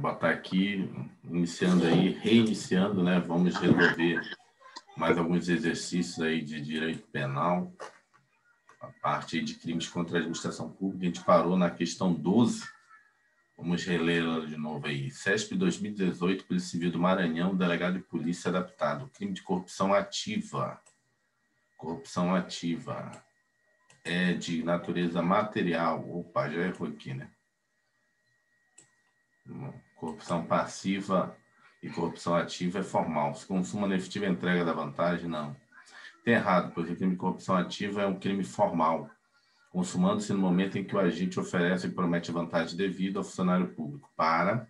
botar aqui, iniciando aí, reiniciando, né? Vamos resolver mais alguns exercícios aí de direito penal, a parte aí de crimes contra a administração pública. A gente parou na questão 12. Vamos relê-la de novo aí. CESP 2018, Polícia Civil do Maranhão, delegado de polícia adaptado. Crime de corrupção ativa. Corrupção ativa. É de natureza material. Opa, já errou aqui, né? Corrupção passiva e corrupção ativa é formal. Se consuma na efetiva entrega da vantagem, não. Tem errado, porque o crime de corrupção ativa é um crime formal, consumando-se no momento em que o agente oferece e promete vantagem devida ao funcionário público para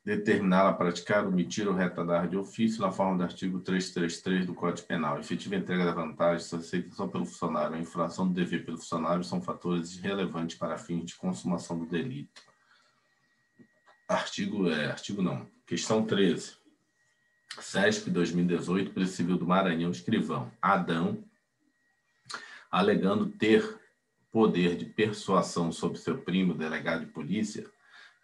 determiná-la a praticar, omitir ou retardar de ofício na forma do artigo 333 do Código Penal. A efetiva entrega da vantagem, sua aceitação pelo funcionário, a infração do dever pelo funcionário são fatores relevantes para fins de consumação do delito. Questão 13. CESP 2018, Polícia Civil do Maranhão, escrivão Adão, alegando ter poder de persuasão sobre seu primo, delegado de polícia,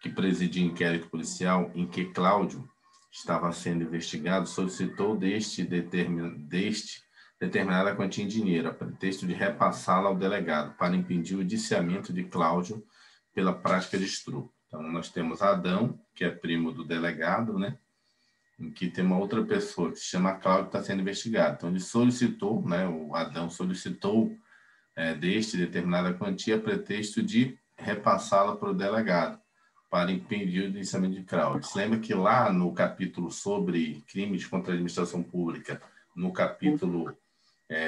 que presidia inquérito policial em que Cláudio estava sendo investigado, solicitou deste determinada quantia em dinheiro, a pretexto de repassá-la ao delegado, para impedir o indiciamento de Cláudio pela prática de estupro. Então, nós temos Adão, que é primo do delegado, né? Em que tem uma outra pessoa que se chama Cláudio, que está sendo investigado. Então, ele solicitou, né? O Adão solicitou deste determinada quantia a pretexto de repassá-la para o delegado, para impedir o indiciamento de Cláudio. Se lembra que lá no capítulo sobre crimes contra a administração pública, no capítulo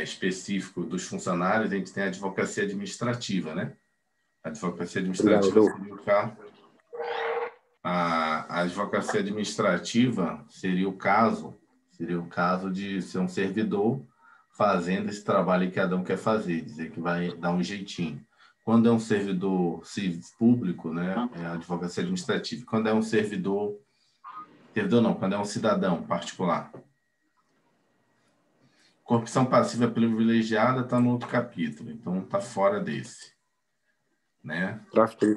específico dos funcionários, a gente tem a advocacia administrativa, né? A advocacia administrativa seria o caso. A advocacia administrativa seria o caso de ser um servidor fazendo esse trabalho que Adão quer fazer, dizer que vai dar um jeitinho. Quando é um servidor público, né, é a advocacia administrativa. Quando é um quando é um cidadão particular. Corrupção passiva privilegiada está no outro capítulo, então está fora desse. Né?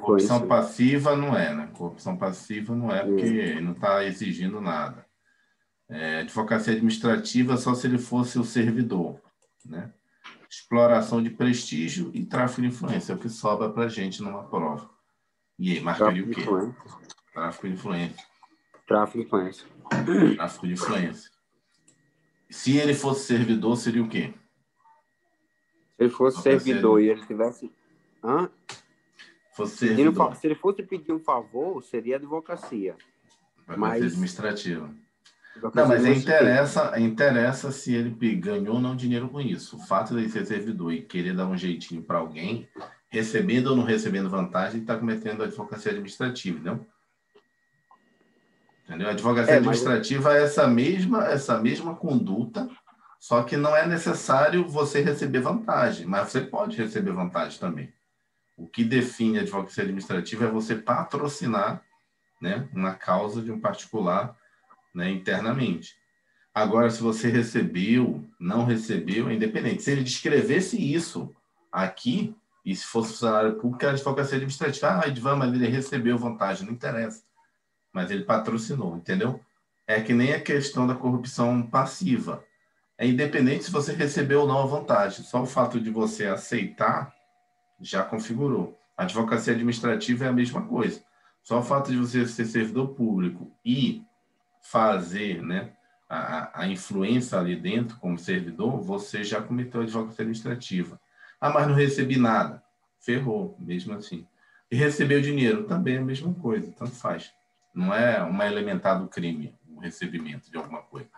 Corrupção passiva não é, né? Corrupção passiva não é porque não está exigindo nada. Advocacia administrativa só se ele fosse o servidor, né? Exploração de prestígio e tráfico de influência, é o que sobra para a gente numa prova. E aí, marcaria o quê? Tráfico de influência. Tráfico de influência. Tráfico de influência. Se ele fosse servidor, seria o quê? Se ele fosse servidor e ele tivesse... Se ele fosse pedir um favor, seria advocacia. Mas administrativa. Não, mas interessa se ele ganhou ou não dinheiro com isso. O fato de ele ser servidor e querer dar um jeitinho para alguém, recebendo ou não recebendo vantagem, ele está cometendo a advocacia administrativa, não? Entendeu? A advocacia administrativa é essa mesma conduta, só que não é necessário você receber vantagem, mas você pode receber vantagem também. O que define a advocacia administrativa é você patrocinar, né, uma causa de um particular, né, internamente. Agora, se você recebeu, não recebeu, é independente. Se ele descrevesse isso aqui, e se fosse funcionário público, a advocacia administrativa, mas ele recebeu vantagem, não interessa. Mas ele patrocinou, entendeu? É que nem a questão da corrupção passiva. É independente se você recebeu ou não a vantagem. Só o fato de você aceitar já configurou. A advocacia administrativa é a mesma coisa. Só o fato de você ser servidor público e fazer, né, a influência ali dentro como servidor, você já cometeu a advocacia administrativa. Mas não recebi nada. Ferrou, mesmo assim. E recebeu dinheiro, também é a mesma coisa, tanto faz. Não é uma elementar do crime, o recebimento de alguma coisa.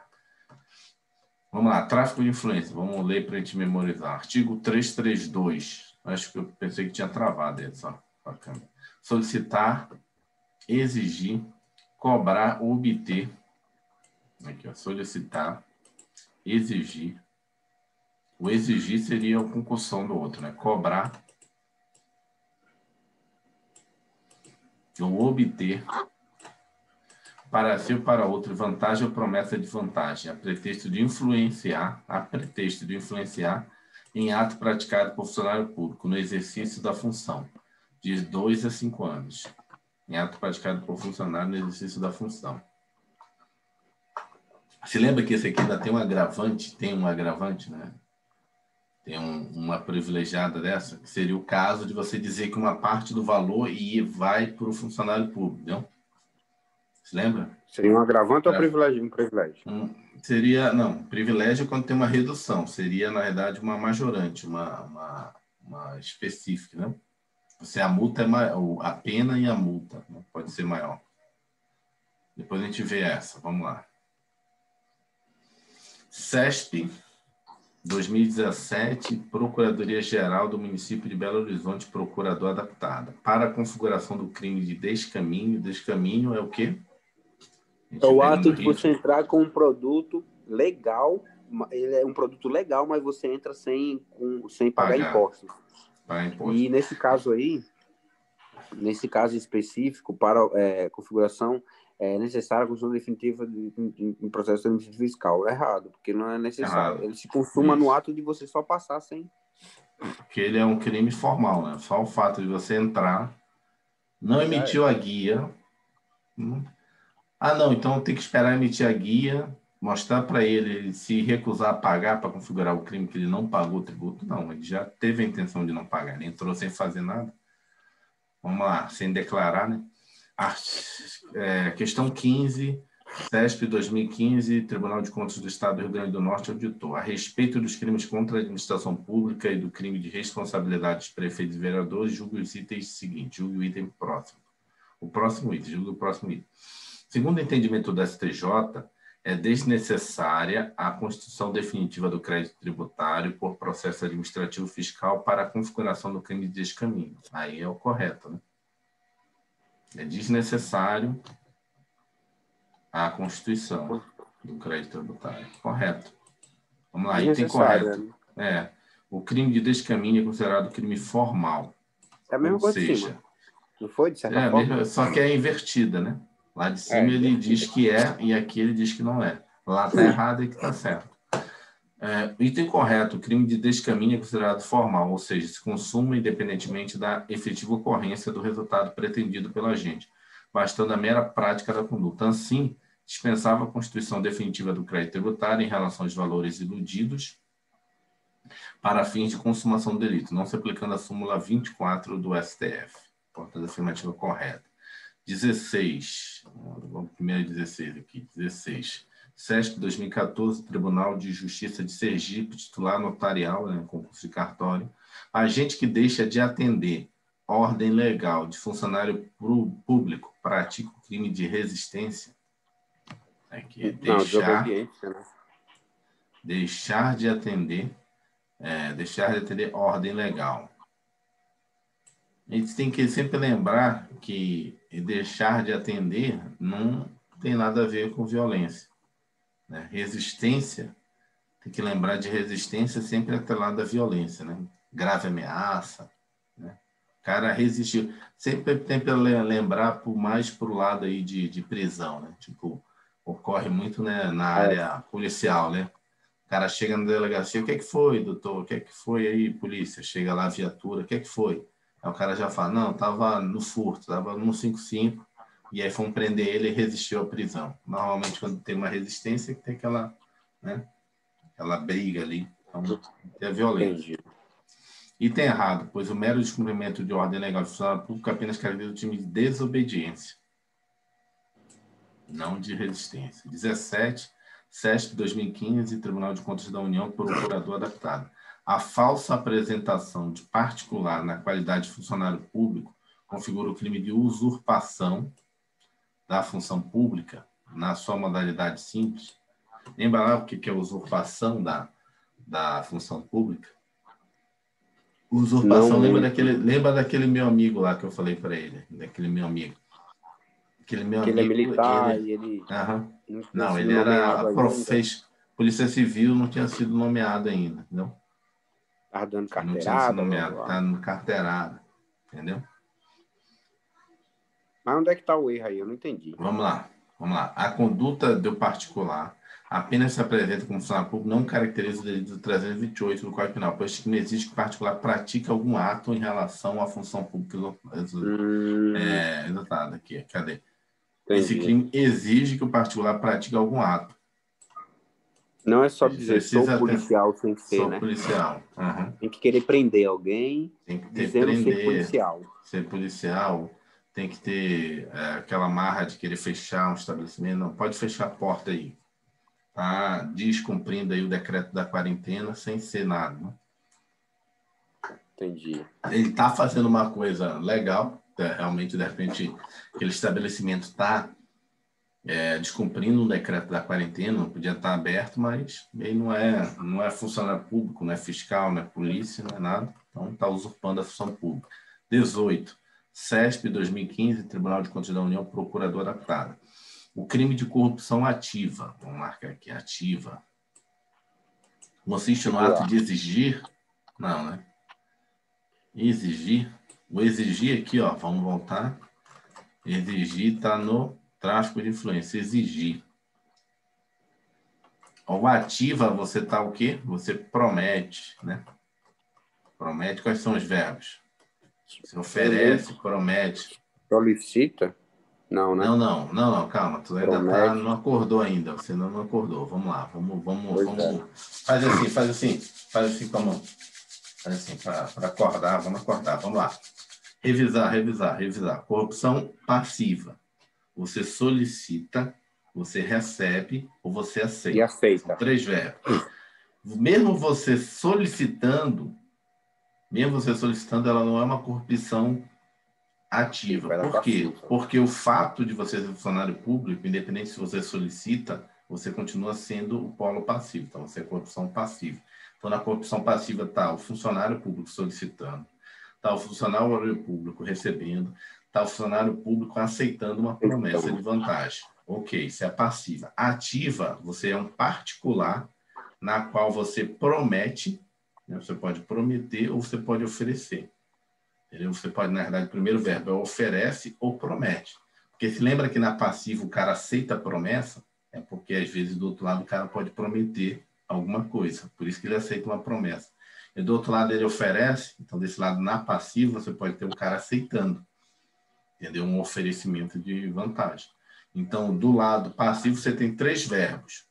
Vamos lá, tráfico de influência. Vamos ler para a gente memorizar. Artigo 332. Acho que eu pensei que tinha travado essa. Bacana. Solicitar, exigir, cobrar ou obter. Aqui, ó, solicitar, exigir. O exigir seria a concussão do outro, né? Cobrar ou obter para si ou para outro vantagem ou promessa de vantagem, a pretexto de influenciar em ato praticado por funcionário público no exercício da função, de 2 a 5 anos. em ato praticado por funcionário no exercício da função. Se lembra que esse aqui ainda tem um agravante? Tem um agravante, né? Tem uma privilegiada dessa, que seria o caso de você dizer que uma parte do valor vai para o funcionário público, não? Se lembra? Seria um agravante ou um privilégio? Seria, não, privilégio é quando tem uma redução. Seria, na verdade, uma majorante, uma específica, né? A multa é maior, a pena e a multa, né? Pode ser maior. Depois a gente vê essa, vamos lá. CESP, 2017, Procuradoria-Geral do Município de Belo Horizonte, procurador adaptada. Para a configuração do crime de descaminho. Descaminho é o quê? É o ato de você entrar com um produto legal, ele é um produto legal, mas você entra sem pagar impostos. E nesse caso aí, nesse caso específico, para configuração, é necessária a construção definitiva em processo administrativo fiscal. É errado, porque não é necessário. Ele se consuma no ato de você só passar sem... Porque ele é um crime formal, né? Só o fato de você entrar, não emitiu a guia... Ah, não, então tem que esperar emitir a guia, mostrar para ele se recusar a pagar para configurar o crime que ele não pagou o tributo. Não, ele já teve a intenção de não pagar, ele entrou sem fazer nada. Vamos lá, sem declarar, né? Questão 15, CESP 2015, Tribunal de Contas do Estado do Rio Grande do Norte auditou. A respeito dos crimes contra a administração pública e do crime de responsabilidade dos prefeitos e vereadores, julgue os itens seguintes, julgue o item próximo. O próximo item, julgue o próximo item. Segundo o entendimento do STJ, é desnecessária a constituição definitiva do crédito tributário por processo administrativo fiscal para a configuração do crime de descaminho. Aí é o correto, né? É desnecessário a constituição do crédito tributário. Correto. Vamos lá, item correto. O crime de descaminho é considerado crime formal. É a mesma coisa de cima. Não foi, de certa forma? Só que é invertida, né? Lá de cima ele diz que é e aqui ele diz que não é. Lá está errado e que está certo. Item correto. O crime de descaminho é considerado formal, ou seja, se consuma independentemente da efetiva ocorrência do resultado pretendido pelo agente, bastando a mera prática da conduta. Assim, dispensava a constituição definitiva do crédito tributário em relação aos valores iludidos para fins de consumação do delito, não se aplicando a súmula 24 do STF. Portanto, a afirmativa correta. 16. Vamos primeiro 16 aqui. 16. CESP 2014, Tribunal de Justiça de Sergipe, titular notarial, né, concurso de cartório. Agente que deixa de atender ordem legal de funcionário público pratica o crime de resistência. Aqui é deixar de atender ordem legal. A gente tem que sempre lembrar que deixar de atender não tem nada a ver com violência, né? Resistência, tem que lembrar de resistência sempre atrelada à violência, né? Grave ameaça, né? O cara resistiu. Sempre tem que lembrar mais para o lado aí de prisão, né? Tipo, ocorre muito, né, na área policial, né? O cara chega na delegacia, o que é que foi, doutor? O que é que foi aí, polícia? Chega lá a viatura, o que é que foi? Aí o cara já fala, não, estava no furto, estava no 55, e aí fomos prender ele e resistiu à prisão. Normalmente, quando tem uma resistência, tem aquela, né, aquela briga ali, então tem a violência. Item errado, pois o mero descumprimento de ordem legal de funcionário público apenas caracteriza o time de desobediência, não de resistência. 17, CESP 2015, Tribunal de Contas da União, procurador adaptado. A falsa apresentação de particular na qualidade de funcionário público configura o crime de usurpação da função pública na sua modalidade simples. Lembra lá o que é usurpação da função pública? Usurpação, lembra daquele meu amigo lá que eu falei para ele, daquele meu amigo. Aquele meu amigo, ele é militar e ele... Não, ele era Polícia Civil, não tinha sido nomeado ainda, não? Estava dando carteirada. Não tinha sido nomeado, está dando carteirada, entendeu? Mas onde é que está o erro aí? Eu não entendi. Vamos lá. A conduta do particular apenas se apresenta como funcionário público, não caracteriza o delito do 328 do Código Penal, pois que não existe que o particular pratique algum ato em relação à função pública. completada aqui. Cadê? Entendi. Esse crime exige que o particular pratique algum ato. Não é só dizer sou policial sem ser, sou né? policial. Uhum. Tem que querer prender alguém tem que dizendo prender, ser policial. Ser policial, tem que ter aquela marra de querer fechar um estabelecimento. Não pode fechar a porta aí. Tá descumprindo aí o decreto da quarentena sem ser nada. Né? Entendi. Ele está fazendo uma coisa legal. Realmente, de repente, aquele estabelecimento está descumprindo o decreto da quarentena, não podia estar aberto, mas ele não é funcionário público, não é fiscal, não é polícia, não é nada. Então, está usurpando a função pública. 18. CESP 2015, Tribunal de Contas da União, Procurador adaptada. O crime de corrupção ativa. Vamos marcar aqui, ativa. Consiste no ato de exigir? Não, né? Exigir. O exigir aqui, ó, vamos voltar. Exigir está no tráfico de influência. Exigir. O ativa, você está o quê? Você promete, né? Promete, quais são os verbos? Você oferece, promete. Solicita? Não, né? Não, calma. Tu ainda não acordou ainda. Você não acordou. Vamos lá. Vamos. Faz assim com a mão. Faz assim, para acordar. Vamos acordar. Vamos lá. Revisar. Corrupção passiva. Você solicita, você recebe ou você aceita. E aceita. São 3 verbos. Mesmo você solicitando, ela não é uma corrupção ativa. Por quê? Porque o fato de você ser funcionário público, independente se você solicita, você continua sendo o polo passivo. Então, você é corrupção passiva. Então, na corrupção passiva está o funcionário público solicitando, está o funcionário público recebendo, está o funcionário público aceitando uma promessa de vantagem. Ok, isso é passiva. Ativa, você é um particular na qual você promete, né? Você pode prometer ou você pode oferecer. Entendeu? Você pode, na verdade, o primeiro verbo é oferece ou promete. Porque se lembra que na passiva o cara aceita a promessa, é porque às vezes do outro lado o cara pode prometer alguma coisa. Por isso que ele aceita uma promessa. E do outro lado ele oferece, então desse lado na passiva você pode ter um cara aceitando. Entendeu? Um oferecimento de vantagem. Então, do lado passivo você tem 3 verbos.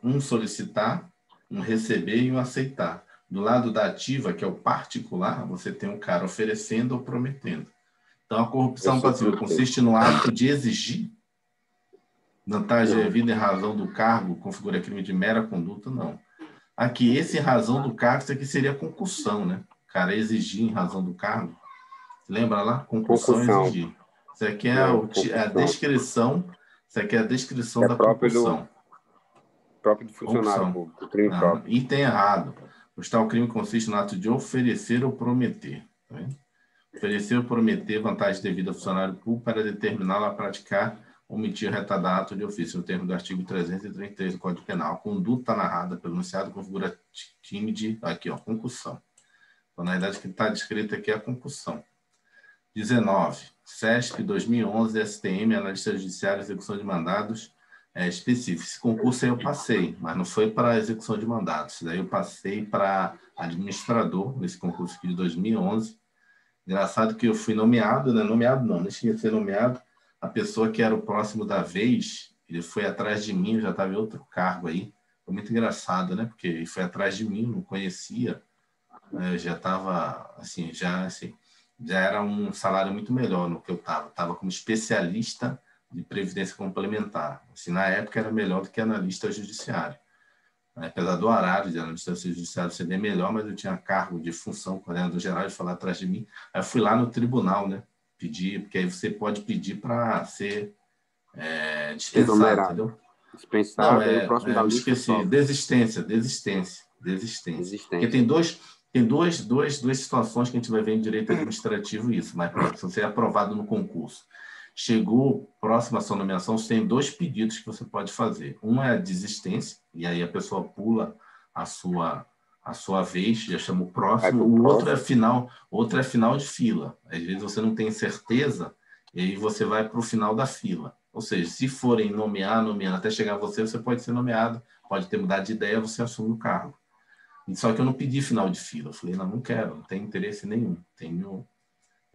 Um solicitar, um receber e um aceitar. Do lado da ativa, que é o particular, você tem um cara oferecendo ou prometendo. Então, a corrupção passiva consiste no ato de exigir vantagem devida em razão do cargo, configura crime de mera conduta, não. Aqui, esse em razão do cargo, isso aqui seria concussão, né? O cara exigir em razão do cargo. Lembra lá? Concussão. Exigir. Isso aqui é a descrição, da concussão. Próprio do funcionário público, crime próprio. E tem errado. O tal crime consiste no ato de oferecer ou prometer. Tá vendo? Oferecer ou prometer vantagem devida ao funcionário público para determiná-lo a praticar ou omitir retardar ato de ofício, no termo do artigo 333 do Código Penal. A conduta narrada pelo enunciado configura crime de, aqui, ó, concussão. Então, na verdade, o que está descrito aqui é a concussão. 19. CESP 2011, STM, Analista Judiciário, Execução de Mandados específicos. Esse concurso aí eu passei, mas não foi para execução de mandados. Daí eu passei para administrador, nesse concurso aqui de 2011. Engraçado que eu fui nomeado, né? Nomeado não, deixa eu ser nomeado. A pessoa que era o próximo da vez, ele foi atrás de mim, eu já estava em outro cargo aí. Foi muito engraçado, né? Porque ele foi atrás de mim, não conhecia. Já estava, assim, já era um salário muito melhor no que eu estava. Estava como especialista de previdência complementar. Assim, na época era melhor do que analista judiciário. Apesar do horário de analista judiciário ser bem melhor, mas eu tinha cargo de função, coordenador geral, de falar atrás de mim. Aí eu fui lá no tribunal, né? Pedir, porque aí você pode pedir para ser dispensado, entendeu? Dispensado, não, o próximo da lista esqueci. Desistência. Porque tem duas situações que a gente vai ver em direito administrativo isso, mas se você é aprovado no concurso, chegou próximo à sua nomeação, você tem 2 pedidos que você pode fazer. Um é a desistência, e aí a pessoa pula a sua vez, já chama o próximo. O outro é final de fila. Às vezes você não tem certeza, e aí você vai para o final da fila. Ou seja, se forem nomeando, até chegar a você, você pode ser nomeado, pode ter mudado de ideia, você assume o cargo. Só que eu não pedi final de fila. Eu falei, não quero, não tenho interesse nenhum.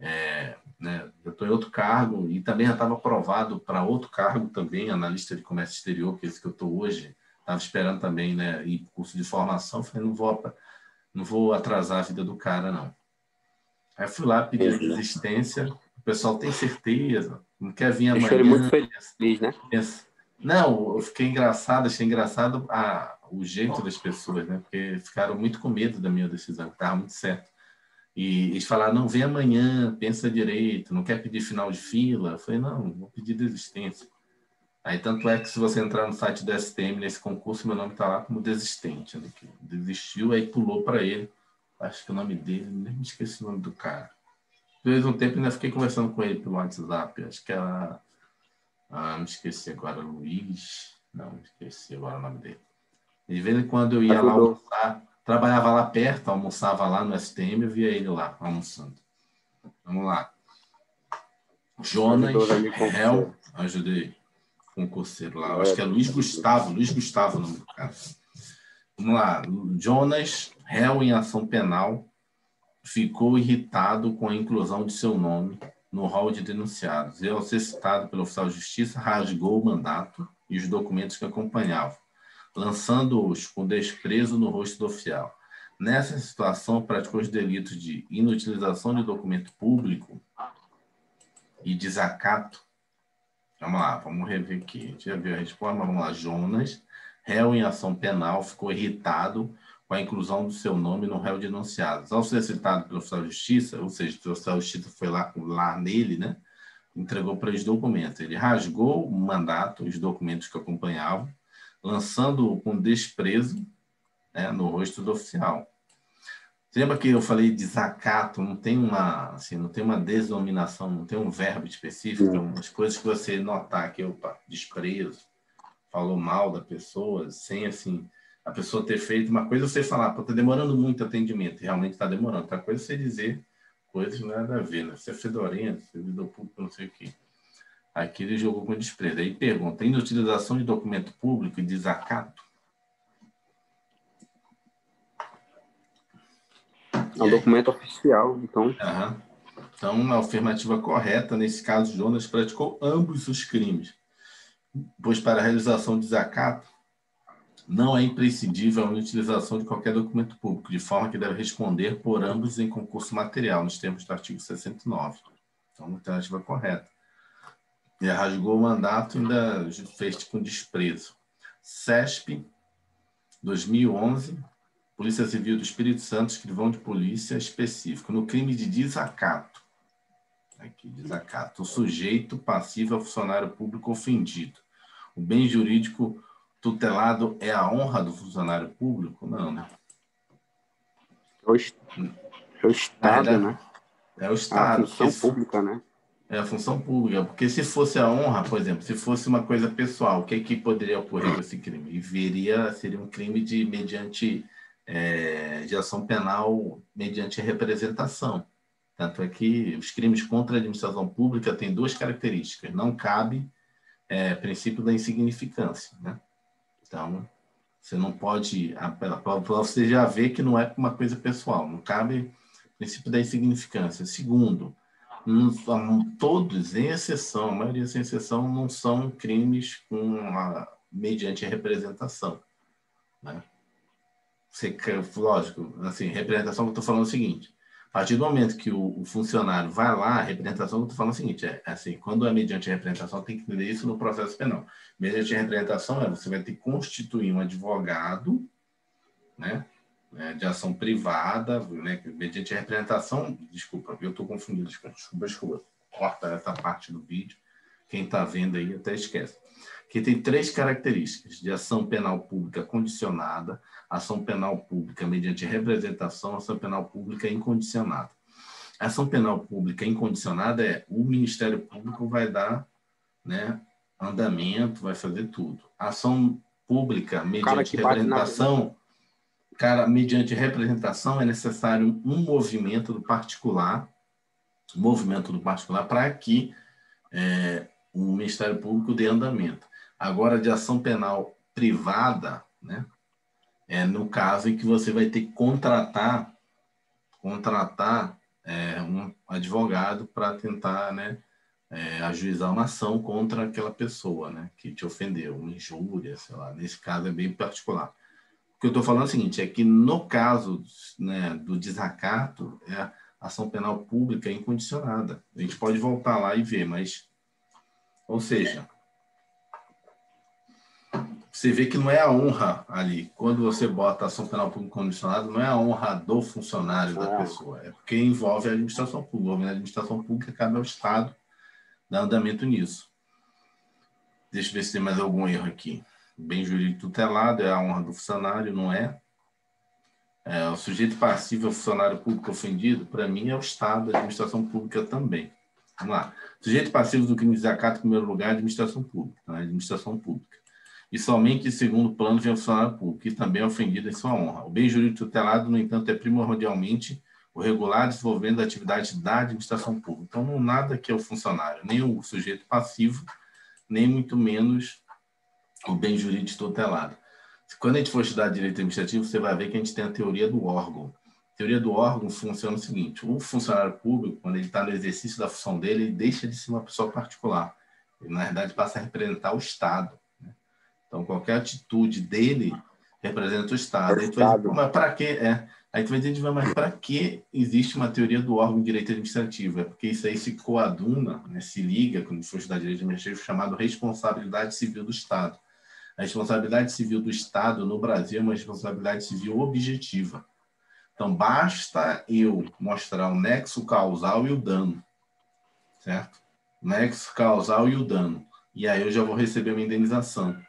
Né? Eu estou em outro cargo e também já estava aprovado para outro cargo também, analista de comércio exterior, que é esse que eu estou hoje. Estava esperando também, né, ir para o curso de formação. Falei, não vou atrasar a vida do cara, não. Aí fui lá pedir desistência. O pessoal tem certeza, não quer vir amanhã. Deixou ele muito feliz, né? Não, eu fiquei engraçado, achei engraçado o jeito das pessoas, né? Porque ficaram muito com medo da minha decisão, que estava muito certo. E eles falaram, não, vem amanhã, pensa direito, não quer pedir final de fila? Eu falei, não, vou pedir desistência. Aí, tanto é que se você entrar no site do STM, nesse concurso, meu nome está lá como desistente, né? Que desistiu, aí pulou para ele. Acho que o nome dele, nem me esqueci o nome do cara. Depois de um tempo, ainda fiquei conversando com ele pelo WhatsApp. Acho que era... me esqueci agora, Luiz... Não, me esqueci agora o nome dele. De vez em quando eu ia lá almoçar, trabalhava lá perto, almoçava lá no STM, eu via ele lá, almoçando. Vamos lá. Jonas, réu, ajudei. Concurseiro lá, acho que é Luiz Gustavo o nome do cara. Vamos lá. Jonas, réu em ação penal, ficou irritado com a inclusão de seu nome no rol de denunciados. E, ao ser citado pelo oficial de justiça, rasgou o mandato e os documentos que acompanhavam, lançando-os com desprezo no rosto do oficial. Nessa situação, praticou os delitos de inutilização de documento público e desacato. Vamos lá, vamos rever aqui. A gente já viu a resposta, mas vamos lá. Jonas, réu em ação penal, ficou irritado com a inclusão do seu nome no réu denunciado. Ao ser citado pelo oficial de justiça, ou seja, o oficial de justiça foi lá nele, né? Entregou para os documentos. Ele rasgou o mandato, os documentos que acompanhavam, lançando-o com desprezo, né, no rosto do oficial. Lembra que eu falei desacato? Não tem uma denominação, não tem um verbo específico, umas coisas que você notar que, opa, desprezo, falou mal da pessoa, sem assim, a pessoa ter feito uma coisa, você falar, pô, tá demorando muito o atendimento, realmente está demorando. Outra coisa é você dizer coisas nada a ver, né? Você é fedorento, servidor público, não sei o quê. Aqui ele jogou com desprezo. Aí pergunta, inutilização de documento público e desacato? É um documento oficial, então... Então, a afirmativa correta, nesse caso, Jonas praticou ambos os crimes, pois para a realização de desacato, não é imprescindível a utilização de qualquer documento público, de forma que deve responder por ambos em concurso material, nos termos do artigo 69. Então, a alternativa correta. E rasgou o mandato e ainda fez com desprezo. CESP, 2011, Polícia Civil do Espírito Santo, escrivão de polícia específico, no crime de desacato. Aqui, desacato. O sujeito passivo é o funcionário público ofendido. O bem jurídico tutelado é a honra do funcionário público? Não, né? É o Estado, né? É o Estado. A função pública, né? É a função pública. Porque se fosse a honra, por exemplo, se fosse uma coisa pessoal, o que poderia ocorrer com esse crime? E seria um crime mediante ação penal mediante representação. Tanto é que os crimes contra a administração pública têm duas características. Não cabe princípio da insignificância, né? Então, você não pode... Você já vê que não é uma coisa pessoal. Não cabe princípio da insignificância. Segundo, todos, em exceção, a maioria sem exceção, não são crimes mediante representação, né? Lógico, assim, representação que eu estou falando é o seguinte: a partir do momento que o funcionário vai lá, a representação que eu estou falando é o seguinte, assim, quando é mediante representação, tem que entender isso no processo penal. Mediante representação, você vai ter que constituir um advogado, né, de ação privada, né, mediante representação, desculpa, eu estou confundindo, desculpa, corta essa parte do vídeo, quem está vendo aí até esquece. Que tem três características: de ação penal pública condicionada, ação penal pública mediante representação, ação penal pública incondicionada. A ação penal pública incondicionada o Ministério Público vai dar, né, andamento, vai fazer tudo. A ação pública mediante representação, mediante representação é necessário um movimento do particular para que o Ministério Público dê andamento. Agora, de ação penal privada, né, no caso em que você vai ter que contratar um advogado para tentar, né, ajuizar uma ação contra aquela pessoa, né, que te ofendeu, uma injúria, sei lá. Nesse caso é bem particular. O que eu estou falando é o seguinte, é que no caso, né, do desacato, a ação penal pública é incondicionada. A gente pode voltar lá e ver, mas, ou seja, você vê que não é a honra ali. Quando você bota ação penal pública condicionada, não é a honra do funcionário da pessoa. É porque envolve a administração pública. A administração pública cabe ao Estado dar andamento nisso. Deixa eu ver se tem mais algum erro aqui. Bem jurídico tutelado é a honra do funcionário, não é? O sujeito passivo é o funcionário público ofendido, para mim é o Estado, a administração pública também. Vamos lá. Sujeito passivo do crime de desacato, em primeiro lugar, é a administração pública. Né? Administração pública. E somente em segundo plano vem o funcionário público, que também é ofendido em sua honra. O bem jurídico tutelado, no entanto, é primordialmente o regular desenvolvimento da atividade da administração pública. Então, não nada que é o funcionário, nem o sujeito passivo, nem muito menos o bem jurídico tutelado. Quando a gente for estudar direito administrativo, você vai ver que a gente tem a teoria do órgão. A teoria do órgão funciona o seguinte: o funcionário público, quando ele está no exercício da função dele, ele deixa de ser uma pessoa particular. Ele, na verdade, passa a representar o Estado. Né? Então, qualquer atitude dele representa o Estado. Mas para quê? Aí tu vai dizer, mas para que existe uma teoria do órgão de direito administrativo? É porque isso aí se coaduna, né, se liga, quando for estudar direito administrativo, chamado responsabilidade civil do Estado. A responsabilidade civil do Estado no Brasil é uma responsabilidade civil objetiva. Então, basta eu mostrar o nexo causal e o dano, certo? O nexo causal e o dano. E aí eu já vou receber uma indenização.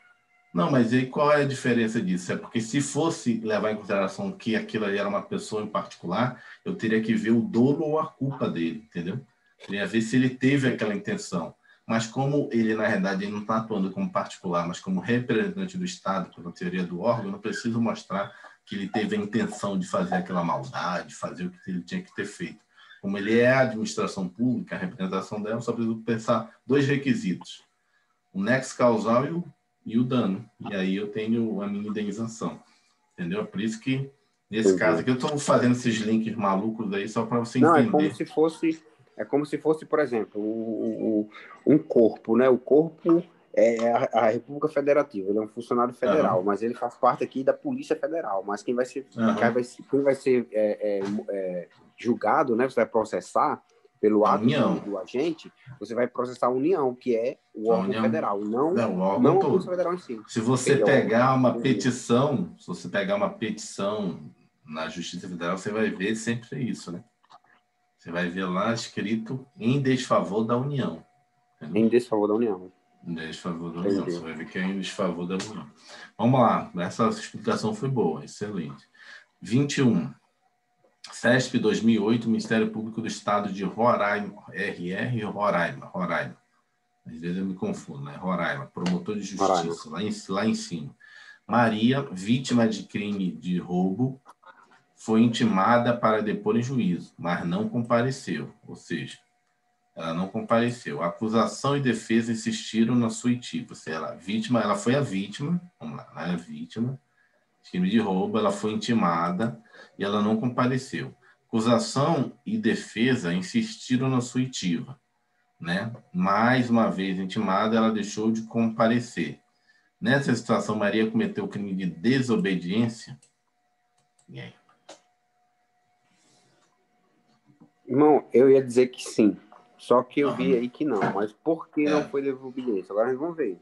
Não, mas aí qual é a diferença disso? É porque se fosse levar em consideração que aquilo ali era uma pessoa em particular, eu teria que ver o dolo ou a culpa dele, entendeu? Teria que ver se ele teve aquela intenção. Mas como ele, na verdade, ele não está atuando como particular, mas como representante do Estado, pela teoria do órgão, eu não preciso mostrar que ele teve a intenção de fazer aquela maldade, fazer o que ele tinha que ter feito. Como ele é a administração pública, a representação dela, eu só preciso pensar dois requisitos: o nexo causal e o dano. E aí eu tenho a minha indenização. Entendeu? Por isso que, nesse caso aqui, eu estou fazendo esses links malucos aí só para você entender. É como se fosse, por exemplo, um corpo, né? O corpo é a República Federativa, ele é um funcionário federal, mas ele faz parte aqui da Polícia Federal. Mas quem vai ser julgado, né? Você vai processar pelo ato do agente, você vai processar a União, que é o órgão federal, não a Polícia Federal em si. Se você pegar uma petição, na Justiça Federal, você vai ver sempre isso, né? Você vai ver lá escrito em desfavor da União. Entendeu? Em desfavor da União. Em desfavor da União. Você vai ver que é em desfavor da União. Vamos lá. Essa explicação foi boa. Excelente. 21. CESP 2008, Ministério Público do Estado de Roraima. RR Roraima. Às vezes eu me confundo, né? Roraima. Promotor de Justiça. Lá em cima. Maria, vítima de crime de roubo, foi intimada para depor em juízo, mas não compareceu. Ou seja, ela não compareceu. A acusação e defesa insistiram na suitiva. Ela foi a vítima, vamos lá, ela é vítima, crime de roubo, ela foi intimada e ela não compareceu. Acusação e defesa insistiram na suitiva, né? Mais uma vez intimada, ela deixou de comparecer. Nessa situação, Maria cometeu o crime de desobediência. E aí? Irmão, eu ia dizer que sim. Só que eu vi aí que não. Mas por que não foi desobediência? Agora nós vamos ver.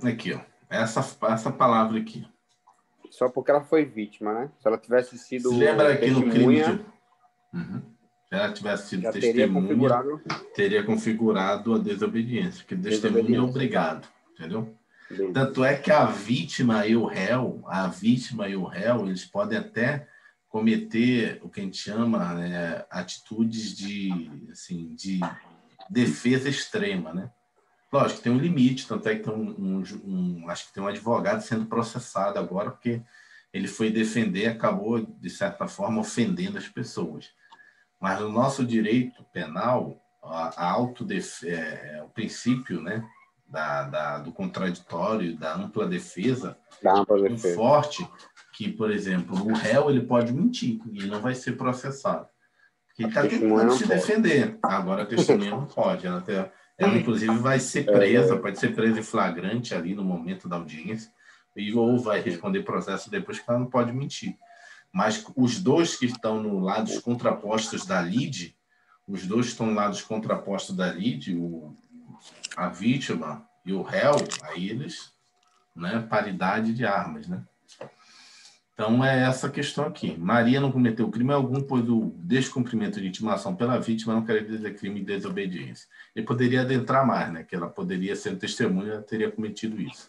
Aqui, ó. Essa palavra aqui. Só porque ela foi vítima, né? Se ela tivesse sido. Se lembra aqui no crime de... Se ela tivesse sido testemunha, teria configurado a desobediência. Porque testemunha é obrigado. Entendeu? Beleza. Tanto é que a vítima e o réu, eles podem até cometer o que a gente chama, né, atitudes de defesa extrema, né? Lógico que tem um limite, tanto é que tem acho que tem um advogado sendo processado agora porque ele foi defender, acabou, de certa forma, ofendendo as pessoas. Mas no nosso direito penal, o princípio, né, do contraditório, da ampla defesa, é forte, que, por exemplo, o réu ele pode mentir e ele não vai ser processado. Que está tentando se defender. Agora a testemunha não pode. Ela, inclusive, vai ser presa, pode ser presa em flagrante ali no momento da audiência, ou vai responder processo depois, que ela não pode mentir. Mas os dois que estão no lados contrapostos da lide, os dois que estão no lados contrapostos da lide, a vítima e o réu, aí eles, né, paridade de armas, né? Então, é essa questão aqui. Maria não cometeu crime algum, pois o descumprimento de intimação pela vítima não caracteriza crime de desobediência. Ele poderia adentrar mais, né? Que ela poderia ser testemunha, teria cometido isso.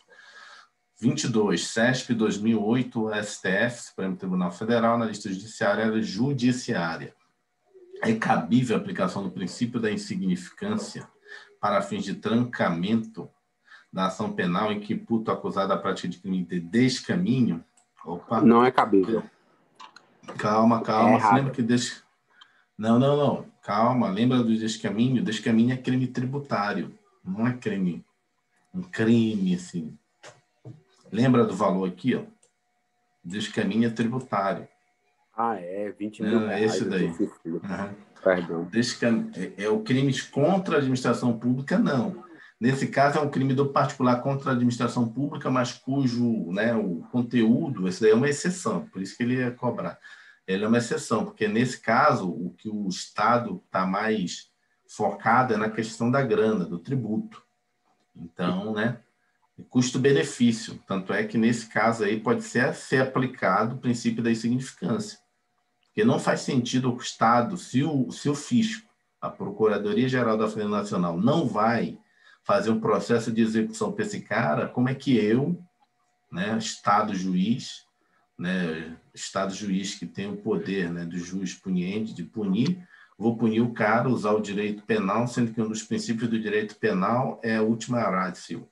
22, CESP 2008, STF, Supremo Tribunal Federal, na lista judiciária. É cabível a aplicação do princípio da insignificância para fins de trancamento da ação penal em que imputa o acusado a prática de crime de descaminho? Opa. Não é cabível. Calma. Você lembra que Não. Calma. Lembra do descaminho? Descaminho é crime tributário. Não é crime. Um crime, assim. Lembra do valor aqui, ó? Descaminho é tributário. 20 mil reais. É esse daí. Uhum. Perdão. É o crime contra a administração pública, não. Nesse caso, é um crime do particular contra a administração pública, mas cujo, né, o conteúdo, esse daí é uma exceção, por isso que ele ia cobrar. Ele é uma exceção, porque nesse caso, o que o Estado está mais focado é na questão da grana, do tributo. Então, né, custo-benefício. Tanto é que, nesse caso aí, pode ser aplicado o princípio da insignificância. Porque não faz sentido o Estado, se o fisco, a Procuradoria-Geral da Fazenda Nacional, não vai fazer um processo de execução para esse cara, como é que eu, né, Estado juiz que tem o poder, né, do juiz puniente de punir, vou punir o cara, usar o direito penal, sendo que um dos princípios do direito penal é a última ratio,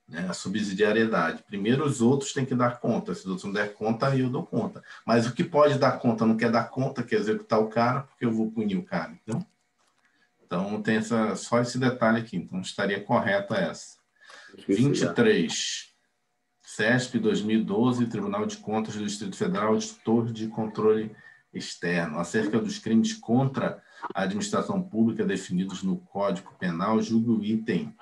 né, a subsidiariedade. Primeiro os outros têm que dar conta, se os outros não der conta, eu dou conta. Mas o que pode dar conta não quer dar conta, quer executar o cara, porque eu vou punir o cara, entendeu? Então, tem só esse detalhe aqui. Então, estaria correta essa. 23. CESP 2012, Tribunal de Contas do Distrito Federal, Auditor de Controle Externo. Acerca dos crimes contra a administração pública definidos no Código Penal, julgue o item.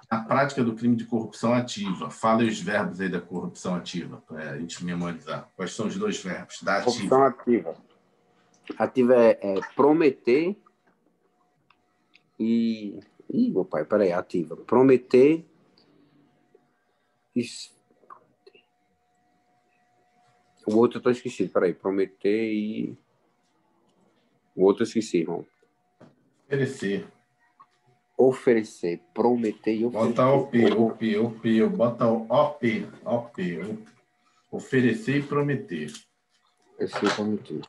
A prática do crime de corrupção ativa. Fala os verbos aí da corrupção ativa, para a gente memorizar. Quais são os dois verbos da ativa? Corrupção ativa. Ativa é prometer e... meu pai, peraí, ativa. Prometer... O outro eu tô esquecido, peraí. Prometer e... O outro eu esqueci, irmão. Oferecer. Prometer e oferecer. Bota OP. Bota OP. Oferecer e prometer. Oferecer e prometer.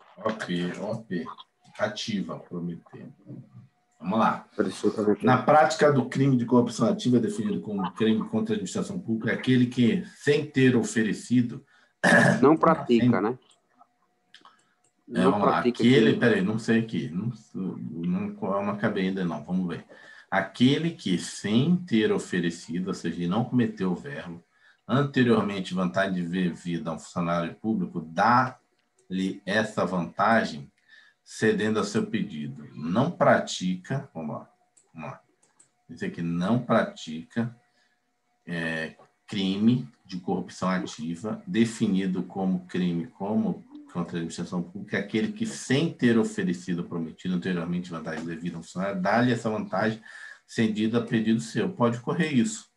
OP. Ativa, prometer. Vamos lá. Na prática do crime de corrupção ativa, definido como crime contra a administração pública, é aquele que, sem ter oferecido... Não pratica, né? Vamos lá. Aquele... Peraí, não sei aqui. Não acabei ainda, não. Vamos ver. Aquele que, sem ter oferecido, ou seja, não cometeu o verbo, anteriormente vantagem devida a um funcionário público, dá-lhe essa vantagem cedendo ao seu pedido. Não pratica, vamos lá. Dizer que não pratica crime de corrupção ativa, definido como crime contra a administração pública, aquele que, sem ter oferecido ou prometido anteriormente vantagem devida a um funcionário, dá-lhe essa vantagem cedida a pedido seu. Pode ocorrer isso.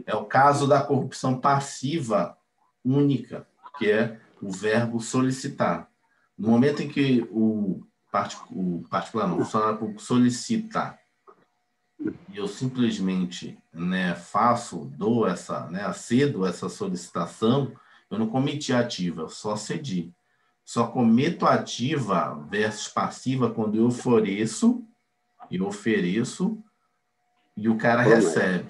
É o caso da corrupção passiva única, que é o verbo solicitar. No momento em que o funcionário público solicita e eu simplesmente, né, acedo essa solicitação, eu não cometi ativa, eu só cedi. Só cometo ativa versus passiva quando eu ofereço e o cara recebe.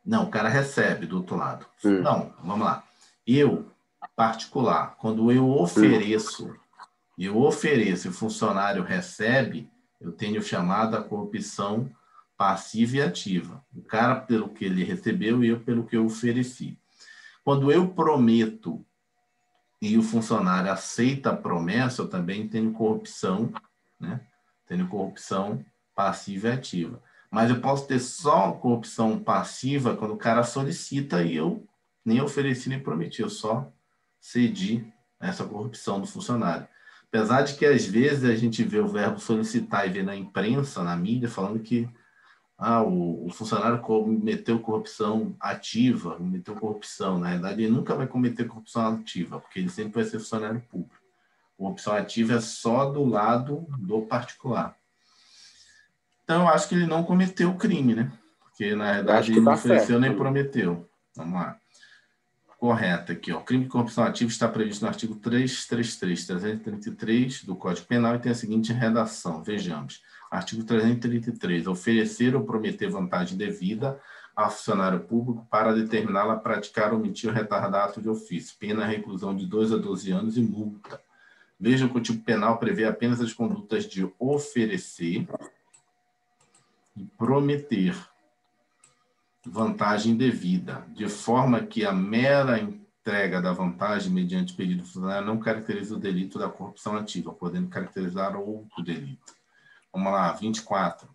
Não, o cara recebe do outro lado. Não, vamos lá. Eu, particular, quando eu ofereço e o funcionário recebe, eu tenho chamada corrupção passiva e ativa. O cara pelo que ele recebeu e eu pelo que eu ofereci. Quando eu prometo e o funcionário aceita a promessa, eu também tenho corrupção, né? Tenho corrupção passiva e ativa. Mas eu posso ter só corrupção passiva quando o cara solicita e eu nem ofereci nem prometi, eu só cedi essa corrupção do funcionário. Apesar de que, às vezes, a gente vê o verbo solicitar e vê na imprensa, na mídia, falando que o funcionário cometeu corrupção ativa, cometeu corrupção. Na verdade, ele nunca vai cometer corrupção ativa, porque ele sempre vai ser funcionário público. Corrupção ativa é só do lado do particular. Então, eu acho que ele não cometeu o crime, né? Porque, na verdade, ele não ofereceu nem prometeu. Vamos lá. Correto aqui, ó. O crime de corrupção ativa está previsto no artigo 333 do Código Penal e tem a seguinte redação. Vejamos. Artigo 333. Oferecer ou prometer vantagem devida a funcionário público para determiná-la a praticar, omitir ou retardar ato de ofício. Pena reclusão de 2 a 12 anos e multa. Vejam que o tipo penal prevê apenas as condutas de oferecer e prometer vantagem devida, de forma que a mera entrega da vantagem mediante pedido do funcionário não caracteriza o delito da corrupção ativa, podendo caracterizar outro delito. Vamos lá, 24.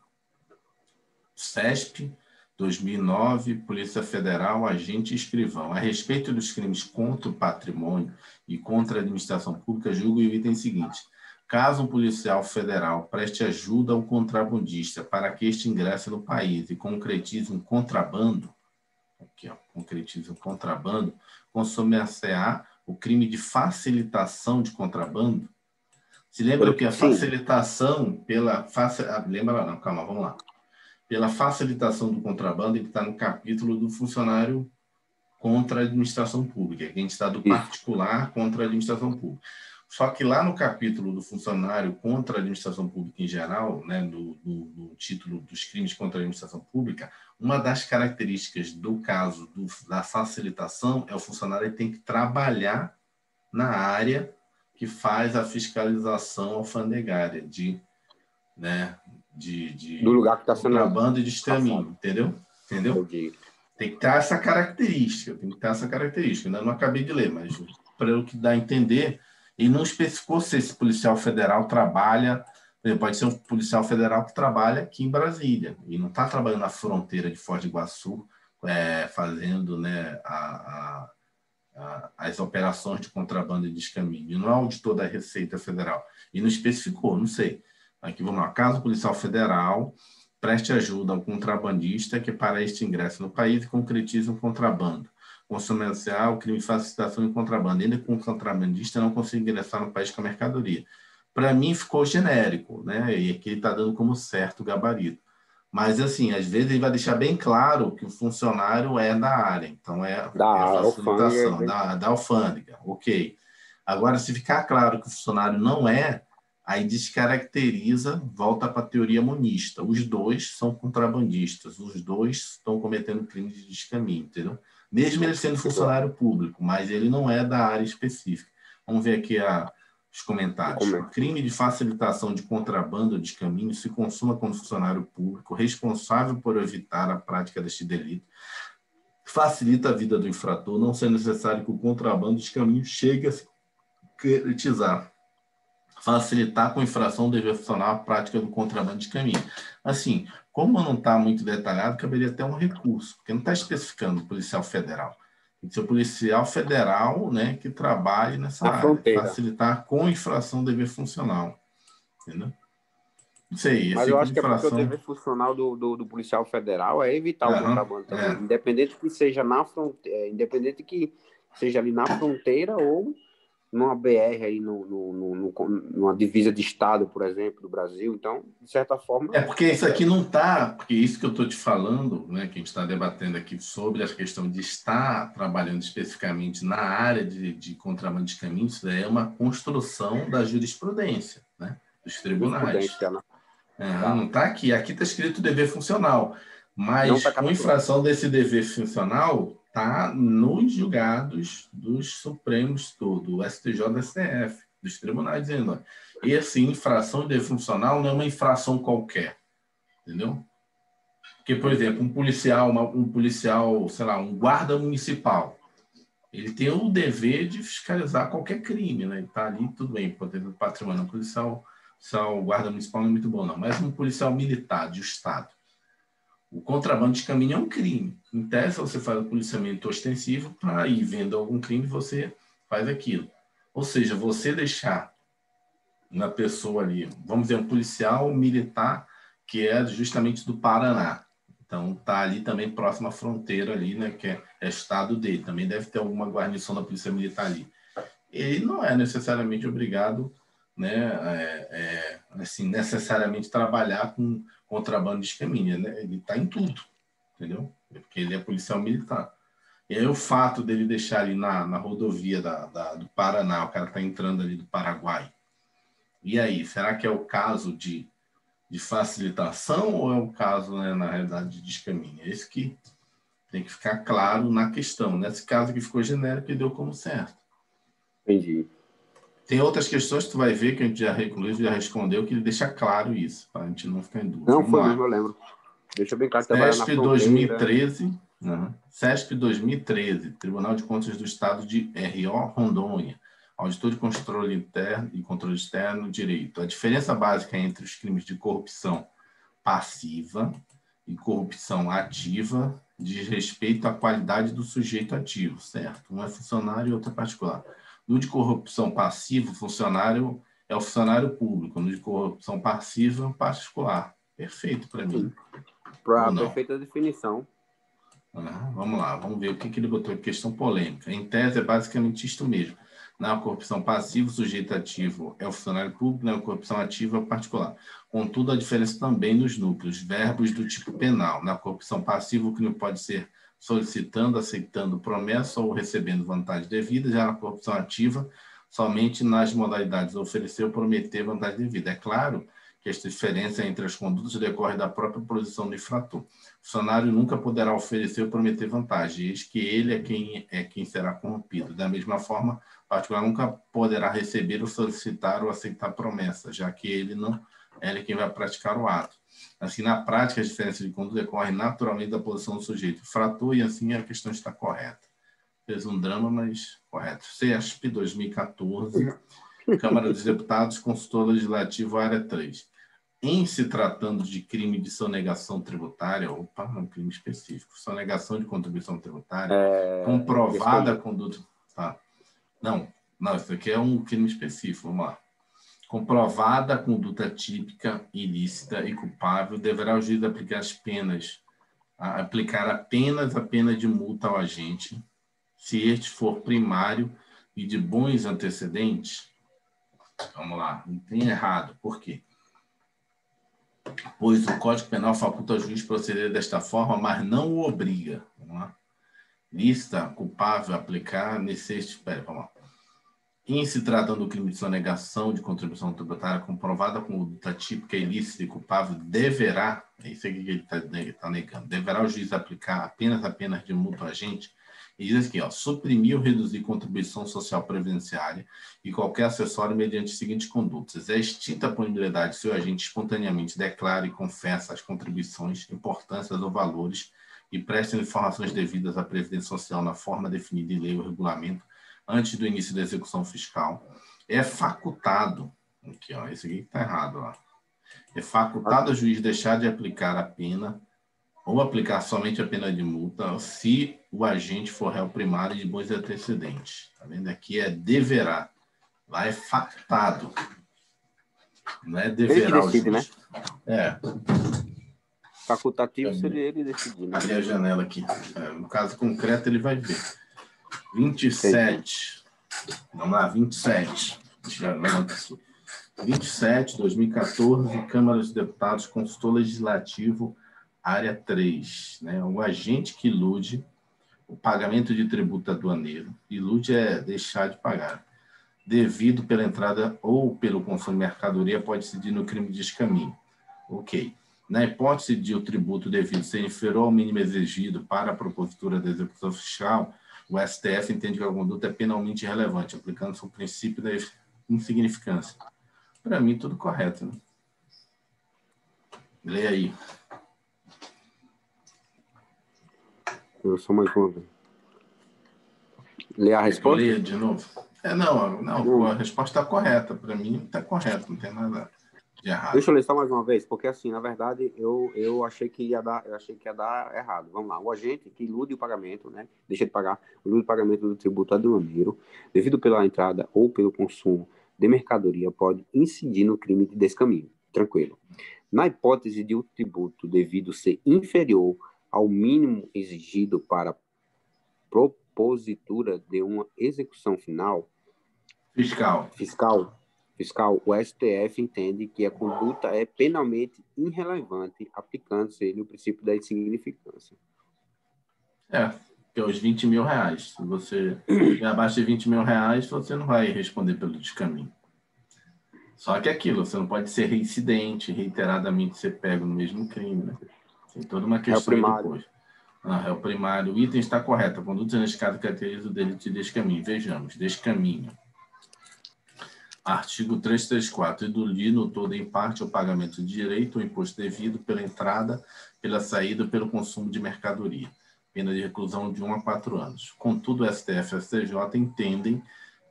CESP, 2009, Polícia Federal, agente e escrivão. A respeito dos crimes contra o patrimônio e contra a administração pública, julgo o item seguinte. Caso um policial federal preste ajuda ao contrabandista para que este ingresse no país e concretize um contrabando, aqui, ó, concretize um contrabando, consumir-se-á o crime de facilitação de contrabando. Se lembra que a facilitação lembra não, calma, vamos lá. Pela facilitação do contrabando, ele está no capítulo do funcionário contra a administração pública, que a gente está do particular contra a administração pública. Só que lá no capítulo do funcionário contra a administração pública em geral, né, no título dos crimes contra a administração pública, uma das características do caso da facilitação é o funcionário tem que trabalhar na área que faz a fiscalização alfandegária do lugar que está sendo contrabando e de extermínio, entendeu? Tem que ter essa característica, Ainda não acabei de ler, mas para eu que dá a entender, ele não especificou se esse policial federal trabalha, pode ser um policial federal que trabalha aqui em Brasília, e não está trabalhando na fronteira de Foz do Iguaçu, fazendo, né, as operações de contrabando e descaminho. Não é auditor da Receita Federal. E não especificou, não sei. Aqui vamos lá. Caso o policial federal preste ajuda ao contrabandista que para este ingresso no país concretize um contrabando. Consumir-se o crime de facilitação de contrabando. Ainda com o contrabandista não consegue ingressar no país com a mercadoria. Para mim ficou genérico, né? E aqui ele está dando como certo o gabarito. Mas, assim, às vezes ele vai deixar bem claro que o funcionário é da área. Então, é a facilitação da alfândega. Ok. Agora, se ficar claro que o funcionário não é, aí descaracteriza, volta para a teoria monista. Os dois são contrabandistas. Os dois estão cometendo crimes de descaminho, entendeu? Mesmo ele sendo funcionário público, mas ele não é da área específica. Vamos ver aqui os comentários. O crime de facilitação de contrabando ou descaminho se consuma quando funcionário público responsável por evitar a prática deste delito facilita a vida do infrator, não sendo necessário que o contrabando ou descaminho chegue a se concretizar. Facilitar com infração o dever funcional a prática do contrabando de descaminho. Assim, como não está muito detalhado, caberia até um recurso, porque não está especificando o policial federal. Tem que ser o policial federal, né, que trabalhe nessa área. Fronteira. Facilitar com infração do dever funcional. Entendeu? Não sei. Mas eu acho que é porque o dever funcional do policial federal é evitar o contrabando também. Independente que seja na fronteira, independente que seja ali na fronteira ou numa BR aí, numa divisa de estado, por exemplo, do Brasil. Então, de certa forma... porque isso aqui não está... Porque isso que eu estou te falando, né, que a gente está debatendo aqui sobre a questão de estar trabalhando especificamente na área de contrabando de caminhos, isso é uma construção da jurisprudência, né, dos tribunais. Não está aqui. Aqui está escrito dever funcional. Mas com infração desse dever funcional... está nos julgados dos Supremos do STJ e do STF, dos tribunais, dizendo que essa infração de dever funcional não é uma infração qualquer, entendeu? Porque, por exemplo, um policial, sei lá, um guarda municipal, ele tem o dever de fiscalizar qualquer crime, né? Ele está ali, tudo bem, protetor do patrimônio. Um policial guarda municipal não é muito bom, não. Mas um policial militar de Estado, o contrabando de caminho é um crime. Em tese, você faz o policiamento ostensivo para ir vendo algum crime, você faz aquilo. Ou seja, você deixar na pessoa ali, vamos dizer, um policial militar que é justamente do Paraná. Então, está ali também próximo à fronteira ali, né, que é estado dele. Também deve ter alguma guarnição da Polícia Militar ali. Ele não é necessariamente obrigado, né, assim, necessariamente trabalhar com contrabando de caminho, né? Ele está em tudo, entendeu? Porque ele é policial militar. E aí o fato dele deixar ali na rodovia do Paraná, o cara está entrando ali do Paraguai. E aí, será que é o caso de facilitação ou é o caso, né, na realidade, de descaminho? É isso que tem que ficar claro na questão. Nesse caso que ficou genérico e deu como certo. Entendi. Tem outras questões que tu vai ver que a gente já respondeu, que ele deixa claro isso, para a gente não ficar em dúvida. Não, foi mesmo, eu lembro. Deixa bem claro, trabalhar na fronteira. 2013, CESP 2013, Tribunal de Contas do Estado de RO Rondônia, Auditor de Controle Interno e Controle Externo, Direito. A diferença básica entre os crimes de corrupção passiva e corrupção ativa diz respeito à qualidade do sujeito ativo, certo? Um é funcionário e outro é particular. No de corrupção passiva, o funcionário é o funcionário público. No de corrupção passiva, é o particular. Perfeito para mim. Para perfeita definição. Vamos lá, vamos ver o que ele botou aqui, questão polêmica. Em tese, é basicamente isto mesmo. Na corrupção passiva, o sujeito ativo é o funcionário público, na corrupção ativa é o particular. Contudo, a diferença também nos núcleos, verbos do tipo penal. Na corrupção passiva, o crime pode ser solicitando, aceitando promessa ou recebendo vantagem devida, já na corrupção ativa, somente nas modalidades oferecer ou prometer vantagem devida. É claro que esta diferença entre as condutas decorre da própria posição do infrator. O funcionário nunca poderá oferecer ou prometer vantagem, eis que ele é quem será corrompido. Da mesma forma, o particular nunca poderá receber ou solicitar ou aceitar promessa, já que ele é quem vai praticar o ato. Assim, na prática, a diferença de conduta decorre naturalmente da posição do sujeito infrator e assim a questão está correta. Fez um drama, mas correto. CESP 2014, Câmara dos Deputados, Consultor Legislativo, Área 3. Em se tratando de crime de sonegação tributária, um crime específico, sonegação de contribuição tributária, comprovada a conduta... Tá. Não, isso aqui é um crime específico, vamos lá. Comprovada a conduta típica, ilícita e culpável, deverá o juiz aplicar apenas a pena de multa ao agente, se este for primário e de bons antecedentes. Vamos lá, não tem errado. Por quê? Pois o Código Penal faculta ao juiz proceder desta forma, mas não o obriga. Vamos lá. Lista culpável aplicar vamos lá. Em se tratando do crime de sonegação de contribuição tributária comprovada com conduta típica, ilícita e culpável, deverá, é isso aqui que ele está negando, deverá o juiz aplicar apenas a pena de multa ao agente. E diz aqui, suprimir ou reduzir contribuição social previdenciária e qualquer acessório mediante as seguintes condutas. É extinta a punibilidade se o agente espontaneamente declara e confessa as contribuições, importâncias ou valores e presta informações devidas à Previdência Social na forma definida em lei ou regulamento antes do início da execução fiscal. É facultado, aqui, esse aqui está errado, é facultado ao juiz deixar de aplicar a pena ou aplicar somente a pena de multa se o agente for réu primário de bons antecedentes. Tá vendo? Aqui é deverá. Lá é facultado. Não é deverá. Ele que decide, né? Facultativo seria ele decidir. Né? Abrir a janela aqui. No caso concreto, ele vai ver. 27. Vamos lá, 27. Deixa eu levantar aqui. 27, 2014, Câmara dos Deputados, Consultor Legislativo, Área 3. Né? O agente que ilude o pagamento de tributo aduaneiro, ilude é deixar de pagar, devido pela entrada ou pelo consumo de mercadoria, pode incidir no crime de descaminho. Ok. Na hipótese de o tributo devido ser inferior ao mínimo exigido para a propositura da execução fiscal, o STF entende que a conduta é penalmente irrelevante, aplicando-se o princípio da insignificância. Para mim, tudo correto. Né? Lê aí. Eu sou mais uma vez. Ler a resposta? Ler de novo. Não, a resposta está correta. Para mim está correta, não tem nada de errado. Deixa eu ler só mais uma vez, porque assim, na verdade, eu achei que ia dar errado. Vamos lá. O agente que ilude o pagamento, né? Deixa de pagar, ilude o pagamento do tributo aduaneiro, devido pela entrada ou pelo consumo de mercadoria, pode incidir no crime de descaminho. Tranquilo. Na hipótese de o tributo devido ser inferior ao mínimo exigido para propositura de uma execução final fiscal, o STF entende que a conduta é penalmente irrelevante, aplicando-se-lhe o princípio da insignificância. Que é os 20 mil reais. Se você é abaixo de 20 mil reais, você não vai responder pelo descaminho. Só que aquilo, você não pode ser reincidente, reiteradamente ser pego no mesmo crime, né? Tem toda uma questão aí depois. É o primário. O item está correto. A conduta neste caso caracteriza o delito de descaminho. Vejamos, descaminho. Artigo 334. Iludir no todo em parte o pagamento de direito ou imposto devido pela entrada, pela saída ou pelo consumo de mercadoria. Pena de reclusão de 1 a 4 anos. Contudo, o STF e o STJ entendem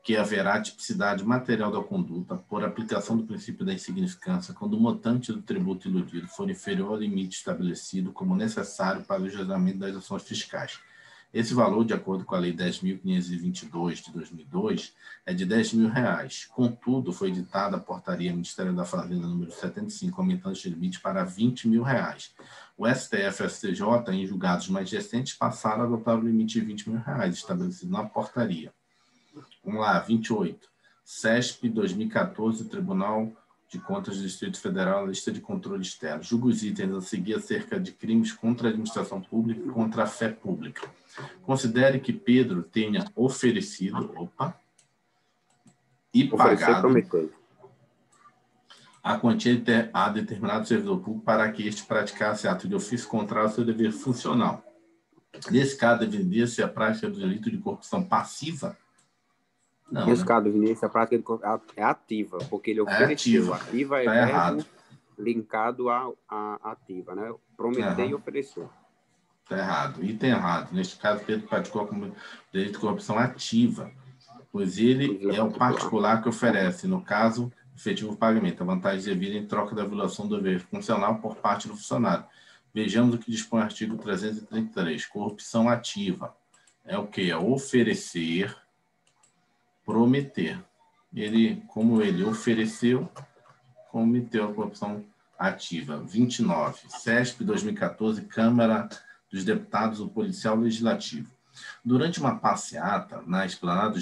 que haverá tipicidade material da conduta por aplicação do princípio da insignificância quando o montante do tributo iludido for inferior ao limite estabelecido como necessário para o julgamento das ações fiscais. Esse valor, de acordo com a Lei 10.522 de 2002, é de 10 mil reais. Contudo, foi editada a Portaria Ministério da Fazenda número 75, aumentando esse limite para 20 mil reais. O STF e o STJ, em julgados mais recentes, passaram a adotar o limite de 20 mil reais, estabelecido na portaria. Vamos lá, 28. CESP 2014, Tribunal de Contas do Distrito Federal, lista de controle externo. Julga os itens a seguir acerca de crimes contra a administração pública e contra a fé pública. Considere que Pedro tenha oferecido e pagado a quantia a determinado servidor público para que este praticasse ato de ofício contrário ao seu dever funcional. Nesse caso, deveria-se a prática do delito de corrupção passiva? Não, nesse caso, Vinícius, a prática é ativa, porque ele ofereceu. Ativa é tá verbo errado. Linkado à ativa, né? Prometer e oferecer. Está errado. Item errado. Neste caso, Pedro praticou como delito de corrupção ativa, pois ele é o particular que oferece, no caso, efetivo pagamento, a vantagem devida em troca da violação do dever funcional por parte do funcionário. Vejamos o que dispõe o artigo 333. Corrupção ativa. É o quê? É oferecer, prometer. Como ele ofereceu, cometeu a corrupção ativa. 29. CESP 2014, Câmara dos Deputados, o Policial Legislativo. Durante uma passeata na esplanada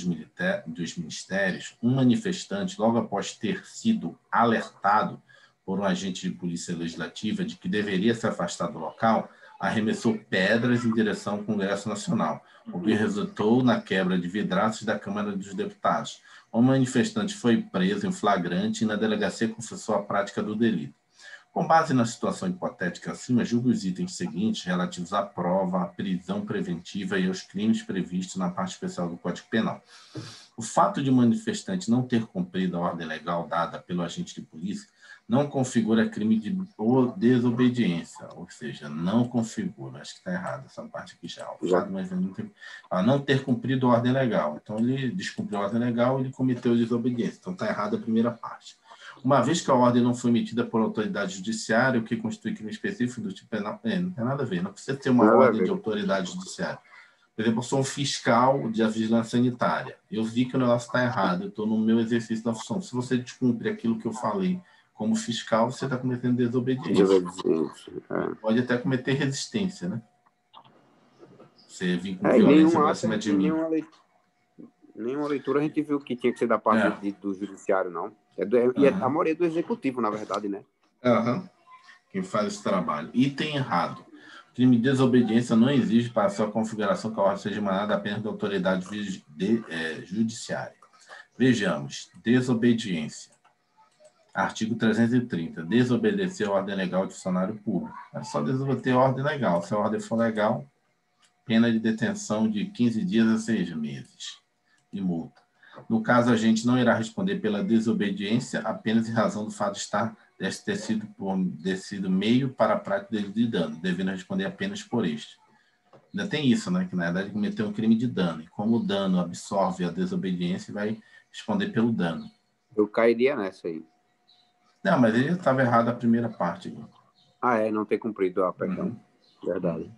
dos ministérios, um manifestante, logo após ter sido alertado por um agente de polícia legislativa de que deveria se afastar do local, arremessou pedras em direção ao Congresso Nacional, o que resultou na quebra de vidraços da Câmara dos Deputados. O manifestante foi preso em flagrante e na delegacia confessou a prática do delito. Com base na situação hipotética acima, julgo os itens seguintes relativos à prova, à prisão preventiva e aos crimes previstos na parte especial do Código Penal. O fato de o manifestante não ter cumprido a ordem legal dada pelo agente de polícia não configura crime de desobediência, ou seja, não configura, acho que está errado essa parte aqui já. O fato de não ter cumprido a ordem legal. Então, ele descumpriu a ordem legal e ele cometeu desobediência. Então, está errada a primeira parte. Uma vez que a ordem não foi emitida por autoridade judiciária, o que constitui crime específico do tipo penal, não tem nada a ver, não precisa ter uma ordem de autoridade judiciária. Por exemplo, eu sou um fiscal de vigilância sanitária. Eu vi que o negócio está errado, eu estou no meu exercício da função. Se você descumpre aquilo que eu falei como fiscal, você está cometendo desobediência. Pode até cometer resistência, né? Você vir com violência para cima de mim. Nenhuma leitura a gente viu que tinha que ser da parte do judiciário, não. E a maioria do executivo, na verdade, né? Quem faz esse trabalho. Item errado. Crime de desobediência não exige para sua configuração que a ordem seja emanada apenas da autoridade judiciária. Vejamos. Desobediência. Artigo 330. Desobedecer a ordem legal de funcionário público. É só desobedecer a ordem legal. Se a ordem for legal, pena de detenção de 15 dias a 6 meses de multa. No caso, a gente não irá responder pela desobediência apenas em razão do fato de ter sido meio para a prática de dano, devendo responder apenas por este. Ainda tem isso, né? Que na verdade cometeu um crime de dano. E como o dano absorve a desobediência, vai responder pelo dano. Eu cairia nessa aí. Não, mas ele estava errado a primeira parte. Não ter cumprido. Perdão. Verdade.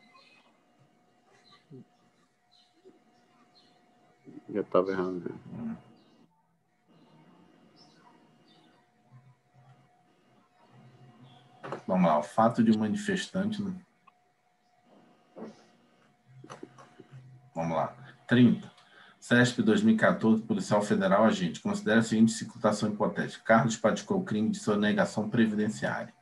Já estava errado. Vamos lá, o fato de um manifestante... Vamos lá. 30. CESP 2014, policial federal agente. Considera a seguinte situação hipotética. Carlos praticou o crime de sonegação previdenciária.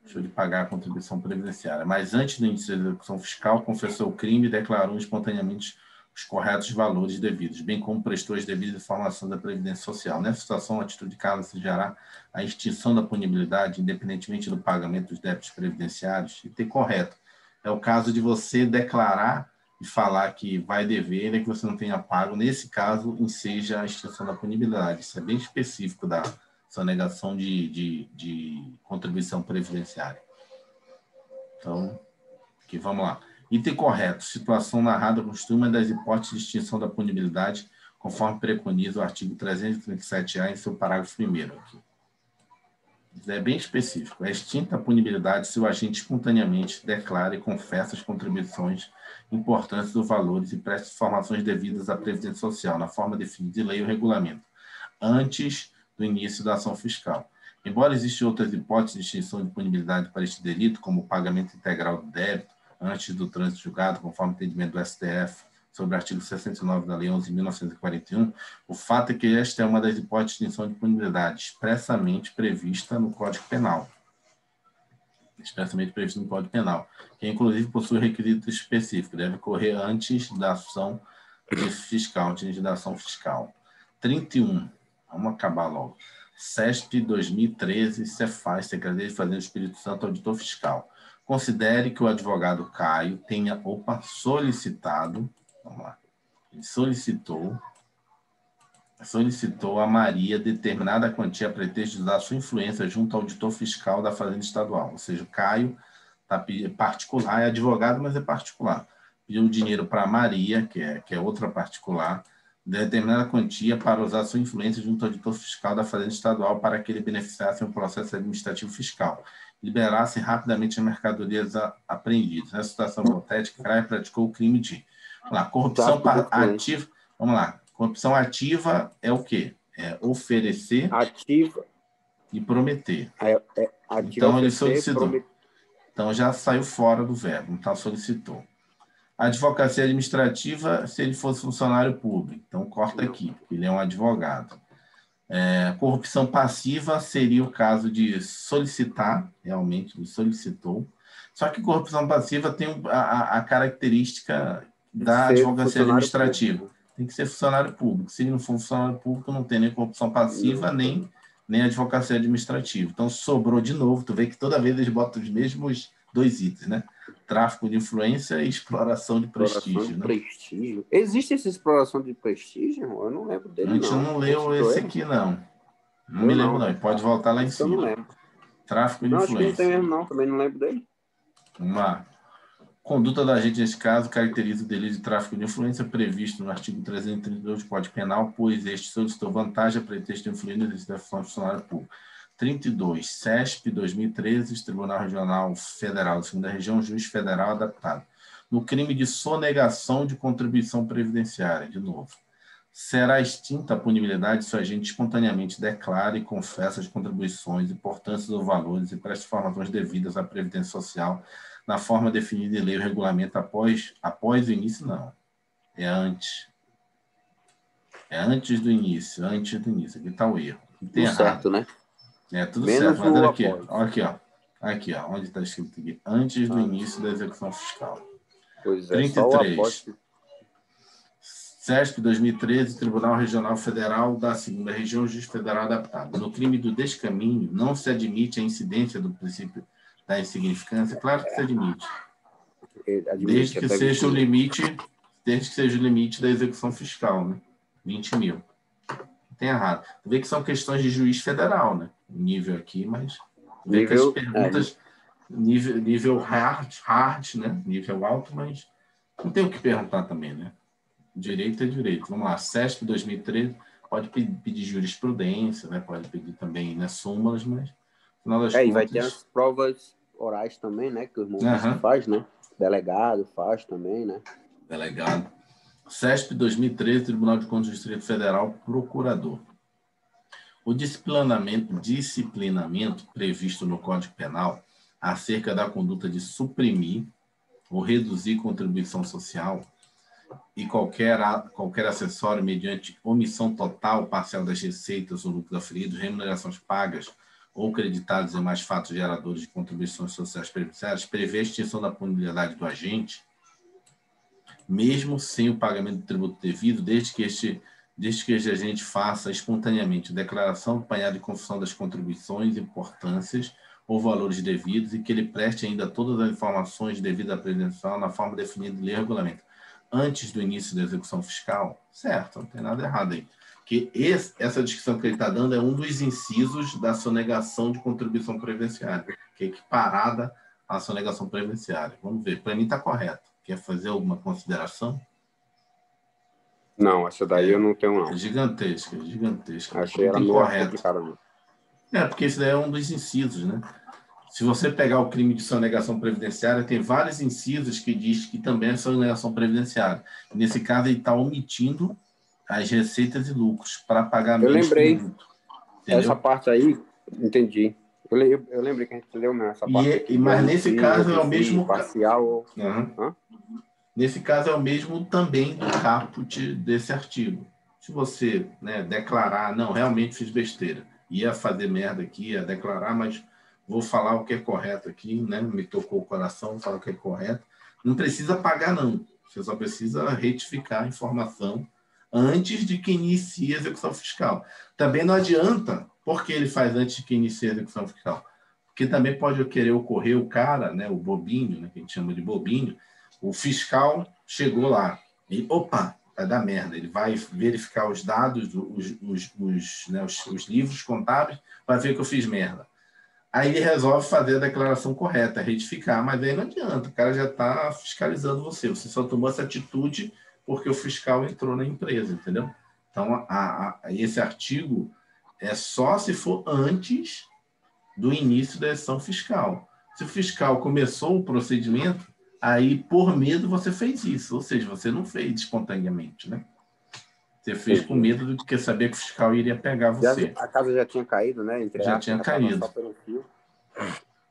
Deixou de pagar a contribuição previdenciária. Mas antes do início da execução fiscal, confessou o crime e declarou espontaneamente os corretos valores devidos, bem como prestou as devidas informações da Previdência Social. Nessa situação, a atitude de Carlos sugerirá a extinção da punibilidade, independentemente do pagamento dos débitos previdenciários, e ter correto. É o caso de você declarar e falar que vai dever, que você não tenha pago. Nesse caso, enseja a extinção da punibilidade. Isso é bem específico da sonegação de contribuição previdenciária. Então, aqui, vamos lá. Item correto. Situação narrada constitui uma das hipóteses de extinção da punibilidade, conforme preconiza o artigo 337-A em seu parágrafo 1º. Aqui. É bem específico. É extinta a punibilidade se o agente espontaneamente declara e confessa as contribuições importantes dos valores e presta informações devidas à Previdência Social, na forma definida em lei ou regulamento, antes do início da ação fiscal. Embora existam outras hipóteses de extinção de punibilidade para este delito, como o pagamento integral do débito antes do trânsito julgado, conforme o entendimento do STF sobre o artigo 69 da Lei 11.941, o fato é que esta é uma das hipóteses de extinção de punibilidade expressamente prevista no Código Penal. Expressamente previsto no Código Penal, que inclusive possui requisitos específicos, deve ocorrer antes da ação fiscal, antes da ação fiscal. 31. Vamos acabar logo. CESP 2013, Cefaz, Secretaria de Fazenda do Espírito Santo, Auditor Fiscal. Considere que o advogado Caio tenha, solicitado, vamos lá, ele solicitou a Maria determinada quantia a pretexto de usar sua influência junto ao auditor fiscal da Fazenda Estadual. Ou seja, o Caio está particular, é advogado, mas é particular. Pediu dinheiro para a Maria, que é outra particular, determinada quantia para usar sua influência junto ao auditor fiscal da Fazenda Estadual para que ele beneficiasse um processo administrativo fiscal, liberasse rapidamente as mercadorias apreendidas. Nessa situação hipotética, Caio praticou o crime de corrupção ativa. Vamos lá. Corrupção ativa é o quê? É oferecer ativa e prometer. Ativa, então, ele solicitou. Então, já saiu fora do verbo. Então, solicitou. Advocacia administrativa, se ele fosse funcionário público. Então, corta aqui, porque ele é um advogado. Corrupção passiva seria o caso de solicitar, realmente, ele solicitou. Só que corrupção passiva tem a característica da advocacia administrativa. Público. Tem que ser funcionário público. Se ele não for funcionário público, não tem nem corrupção passiva, nem advocacia administrativa. Então, sobrou de novo. Tu vê que toda vez eles botam os mesmos 2 itens, né? Tráfico de influência e exploração de prestígio. Prestígio. Existe essa exploração de prestígio? Eu não lembro dele, não. A gente não leu esse aqui, não. Não me lembro, não. Pode voltar lá em cima. Eu não lembro. Tráfico de influência. Acho que não tem mesmo, não. Também não lembro dele. Uma conduta da agente, neste caso, caracteriza o delito de tráfico de influência previsto no artigo 332 do Código Penal, pois este solicitou vantagem a pretexto de influir no exercício da função de funcionário público. 32. CESP 2013, Tribunal Regional Federal da Segunda Região, Juiz Federal adaptado. No crime de sonegação de contribuição previdenciária, de novo. Será extinta a punibilidade se o agente espontaneamente declara e confessa as contribuições, importâncias ou valores e presta informações devidas à Previdência Social na forma definida em lei ou regulamento após o início, não. É antes. É antes do início. Aqui está o erro. Tudo errado. Certo, né? Tudo menos certo. Mas olha aqui. Aqui, ó. Onde está escrito aqui? Antes do início da execução fiscal. Pois é, 33. CESP 2013, Tribunal Regional Federal da Segunda Região, Juiz Federal adaptado. No crime do descaminho, não se admite a incidência do princípio da insignificância. Claro que se admite. Desde que seja o limite da execução fiscal, né? 20 mil. Tem errado. Tu vê que são questões de juiz federal, né? Nível aqui, mas vê que as perguntas nível hard, né? Nível alto, mas Não tem o que perguntar também, né? Direito é direito. Vamos lá, CESP 2013 pode pedir jurisprudência, né? Pode pedir também, né, súmulas, mas no final das contas... E vai ter as provas orais também, né? Que o irmão faz, né? Delegado faz também, né? Delegado. CESP 2013, Tribunal de Contas do Distrito Federal, procurador. O disciplinamento previsto no Código Penal acerca da conduta de suprimir ou reduzir contribuição social e qualquer acessório mediante omissão total, parcial das receitas ou lucros aferidos, remunerações pagas ou creditados e mais fatos geradores de contribuições sociais previdenciárias, prevê a extinção da punibilidade do agente, mesmo sem o pagamento do tributo devido, desde que este agente faça espontaneamente declaração acompanhada de confissão das contribuições, importâncias ou valores devidos e que ele preste ainda todas as informações devidas à prevenção na forma definida em lei e regulamento, antes do início da execução fiscal. Certo, não tem nada errado aí. Que essa descrição que ele está dando é um dos incisos da sonegação de contribuição previdenciária, que é equiparada à sonegação previdenciária. Vamos ver, para mim está correto. Quer fazer alguma consideração? Não, essa daí eu não tenho, não. Gigantesca. Achei ela meio complicada. Porque esse daí é um dos incisos, né? Se você pegar o crime de sonegação previdenciária, tem vários incisos que diz que também é sonegação previdenciária. Nesse caso, ele está omitindo as receitas e lucros para pagamento. Eu lembrei. Essa parte aí, entendi. Eu lembrei que a gente leu essa parte aqui. Mas nesse caso é o mesmo... Parcial. Nesse caso é o mesmo também do caput desse artigo. Se você, né, declarar, não, realmente fiz besteira, ia fazer merda aqui, ia declarar, mas vou falar o que é correto aqui, né? Me tocou o coração, falar o que é correto. Não precisa pagar, não. Você só precisa retificar a informação antes de que inicie a execução fiscal. Também não adianta, porque ele faz antes de que inicie a execução fiscal. Porque também pode querer ocorrer o cara, né, o bobinho, né, que a gente chama de bobinho, o fiscal chegou lá e, opa, vai dar merda. Ele vai verificar os dados, os livros contábeis, vai ver que eu fiz merda. Aí ele resolve fazer a declaração correta, retificar, mas aí não adianta, o cara já está fiscalizando você. Você só tomou essa atitude porque o fiscal entrou na empresa, entendeu? Então, esse artigo é só se for antes do início da ação fiscal. Se o fiscal começou o procedimento, aí, por medo, você fez isso. Ou seja, você não fez espontaneamente, né? Você fez com medo do que saber que o fiscal iria pegar você. A casa já tinha caído, né? Já tinha caído.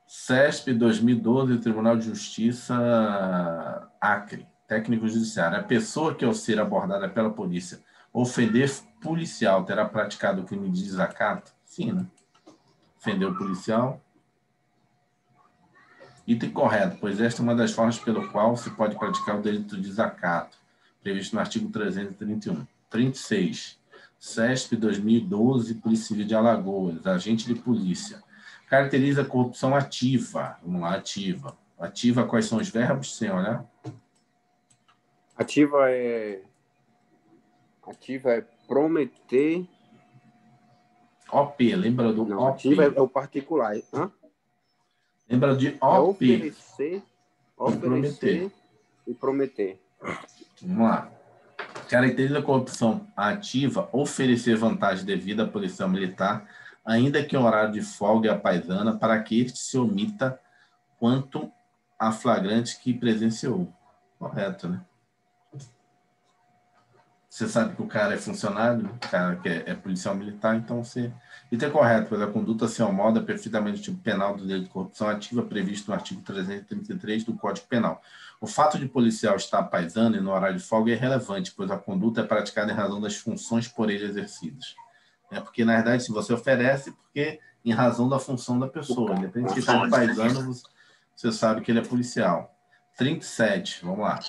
CESP 2012, Tribunal de Justiça, Acre, técnico judiciário. A pessoa que, ao ser abordada pela polícia, ofender policial, terá praticado o crime de desacato? Sim, né? Ofender o policial. Item correto, pois esta é uma das formas pelo qual se pode praticar o delito de desacato, previsto no artigo 331. 36. CESP 2012, Polícia Civil de Alagoas, agente de polícia. Caracteriza a corrupção ativa. Vamos lá, ativa. Ativa, quais são os verbos, sem olhar? Ativa é prometer... OP, lembra do não, OP? Ativa é o particular. Hã? Lembra de OP? É oferecer e prometer. Vamos lá. Caracteriza a corrupção ativa, oferecer vantagem devida à policial militar, ainda que em horário de folga e a paisana, para que este se omita quanto a flagrante que presenciou. Correto, né? Você sabe que o cara é funcionário, o cara que é policial militar, então você... Isso é correto, pois a conduta se almoda perfeitamente o tipo penal do delito de corrupção ativa previsto no artigo 333 do Código Penal. O fato de policial estar paisano e no horário de folga é irrelevante, pois a conduta é praticada em razão das funções por ele exercidas. Porque, na verdade, se você oferece, porque em razão da função da pessoa. Independente de estar paisano, você sabe que ele é policial. 37, vamos lá.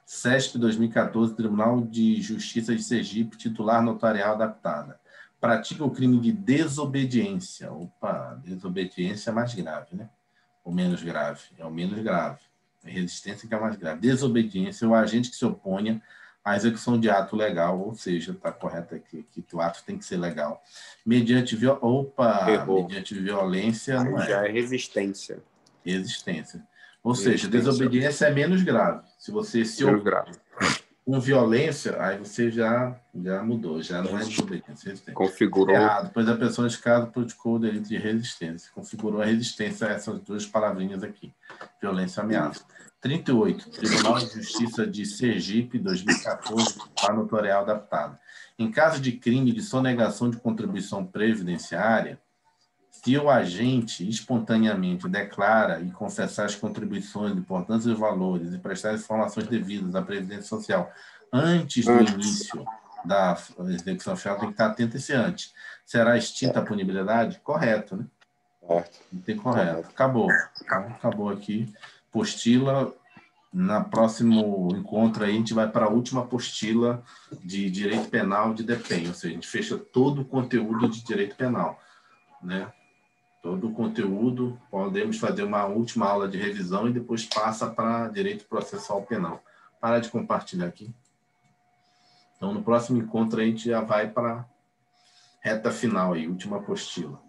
CESP 2014, Tribunal de Justiça de Sergipe, titular notarial adaptada. Pratica o crime de desobediência. Opa, desobediência é mais grave, né? Ou menos grave? É o menos grave. A resistência que é mais grave. Desobediência é o agente que se oponha à execução de ato legal, ou seja, está correto aqui, que o ato tem que ser legal. Mediante violência, não é. Já é resistência. Resistência. Ou seja, desobediência é menos grave. Se você se com violência, aí você já mudou, já não é desobediência. Configurou. Errado, pois a pessoa nesse caso praticou o delito de resistência. Configurou a resistência a essas duas palavrinhas aqui. Violência e ameaça. 38. Tribunal de Justiça de Sergipe, 2014, para notarial adaptado. Em caso de crime de sonegação de contribuição previdenciária, se o agente espontaneamente declara e confessar as contribuições, importância e valores e prestar as informações devidas à Previdência Social antes do início da execução fiscal, tem que estar atento a esse antes. Será extinta a punibilidade? Correto, né? Não tem correto. Acabou. Então, acabou aqui. Postila. Na próximo encontro aí, a gente vai para a última apostila de direito penal de DEPEN, ou seja, a gente fecha todo o conteúdo de direito penal, né? Todo o conteúdo, podemos fazer uma última aula de revisão e depois passa para direito processual penal. Para de compartilhar aqui. Então, no próximo encontro, a gente já vai para a reta final aí, última apostila.